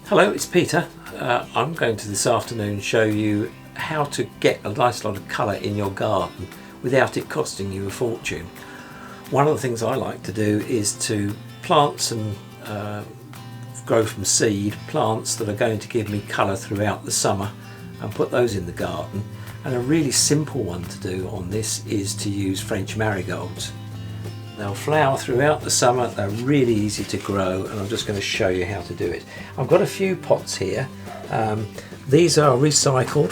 Hello, it's Peter. I'm going to this afternoon show you how to get a nice lot of colour in your garden without it costing you a fortune. One of the things I like to do is to plant and grow from seed plants that are going to give me colour throughout the summer and put those in the garden. And a really simple one to do on this is to use French marigolds. They'll flower throughout the summer, they're really easy to grow, and I'm just going to show you how to do it. I've got a few pots here. These are recycled.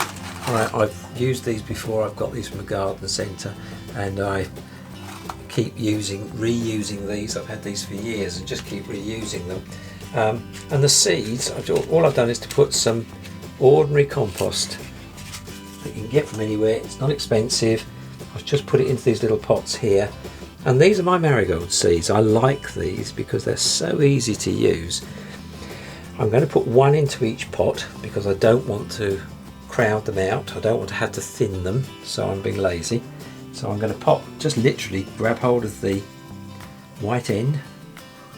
I've used these before. I've got these from a garden centre, and I keep reusing these. I've had these for years and just keep reusing them. And the seeds, all I've done is to put some ordinary compost that you can get from anywhere. It's not expensive. I've just put it into these little pots here. And these are my marigold seeds. I like these because they're so easy to use. I'm going to put one into each pot because I don't want to crowd them out. I don't want to have to thin them, so I'm being lazy. So I'm going to just literally grab hold of the white end.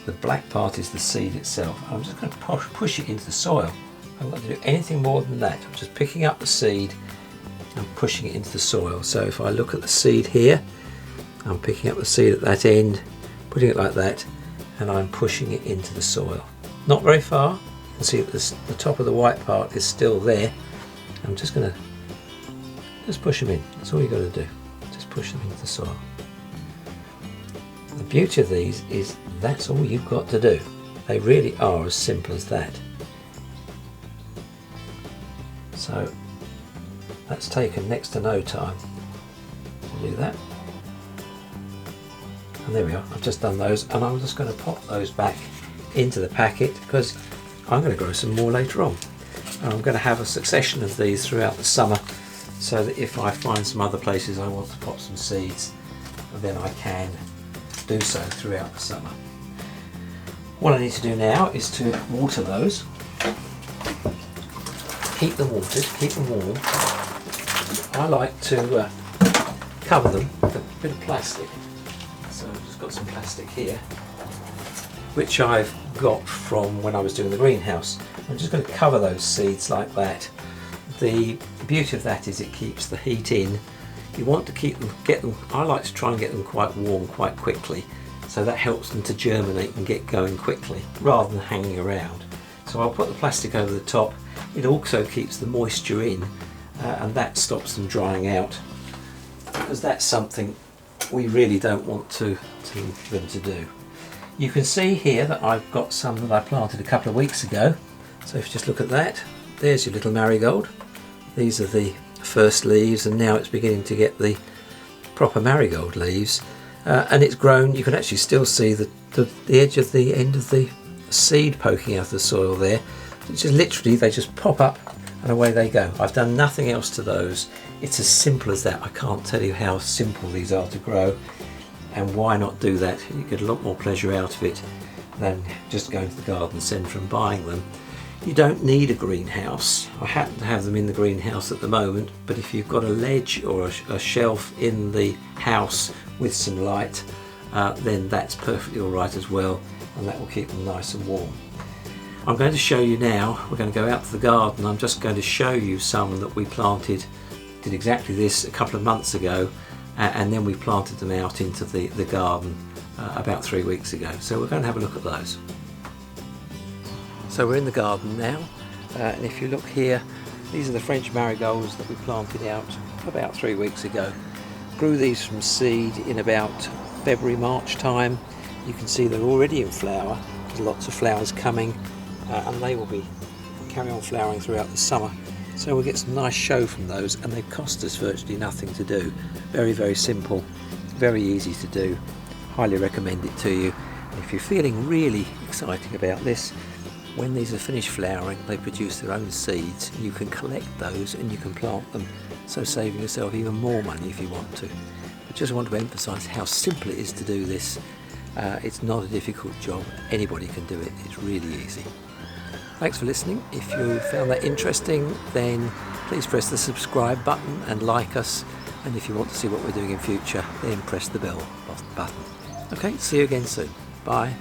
The black part is the seed itself. I'm just going to push it into the soil. I'm not going to do anything more than that. I'm just picking up the seed and pushing it into the soil. So if I look at the seed here, I'm picking up the seed at that end, putting it like that, and I'm pushing it into the soil. Not very far. You can see that the top of the white part is still there. I'm just going to push them in. That's all you've got to do. Just push them into the soil. The beauty of these is that's all you've got to do. They really are as simple as that. So that's taken next to no time to do that. And there we are, I've just done those, and I'm just going to pop those back into the packet because I'm going to grow some more later on. And I'm going to have a succession of these throughout the summer so that if I find some other places I want to pop some seeds, then I can do so throughout the summer. What I need to do now is to water those. Keep them watered, keep them warm. I like to cover them with a bit of plastic. So I've just got some plastic here, which I've got from when I was doing the greenhouse. I'm just going to cover those seeds like that. The beauty of that is it keeps the heat in. You want to get them, I like to try and get them quite warm quite quickly, so that helps them to germinate and get going quickly rather than hanging around. So I'll put the plastic over the top. It also keeps the moisture in, and that stops them drying out, because that's something we really don't want them to do. You can see here that I've got some that I planted a couple of weeks ago. So if you just look at that, there's your little marigold. These are the first leaves, and now it's beginning to get the proper marigold leaves. And it's grown. You can actually still see the edge of the end of the seed poking out of the soil there. It's just literally, they just pop up and away they go. I've done nothing else to those. It's as simple as that. I can't tell you how simple these are to grow, and why not do that? You get a lot more pleasure out of it than just going to the garden centre and buying them. You don't need a greenhouse. I happen to have them in the greenhouse at the moment, but if you've got a ledge or a shelf in the house with some light, then that's perfectly all right as well, and that will keep them nice and warm. I'm going to show you now, we're going to go out to the garden. I'm just going to show you some that we planted, did exactly this a couple of months ago, and then we planted them out into the garden about 3 weeks ago. So we're going to have a look at those. So we're in the garden now, and if you look here, these are the French marigolds that we planted out about 3 weeks ago. Grew these from seed in about February, March time. You can see they're already in flower. There's lots of flowers coming, and they will be carry on flowering throughout the summer. So we'll get some nice show from those, and they cost us virtually nothing to do. Very, very simple, very easy to do. Highly recommend it to you. And if you're feeling really exciting about this, when these are finished flowering, they produce their own seeds. You can collect those and you can plant them, so saving yourself even more money if you want to. I just want to emphasise how simple it is to do this. It's not a difficult job. Anybody can do it. It's really easy. Thanks for listening. If you found that interesting, then please press the subscribe button and like us. And if you want to see what we're doing in future, then press the bell button. Okay, see you again soon. Bye.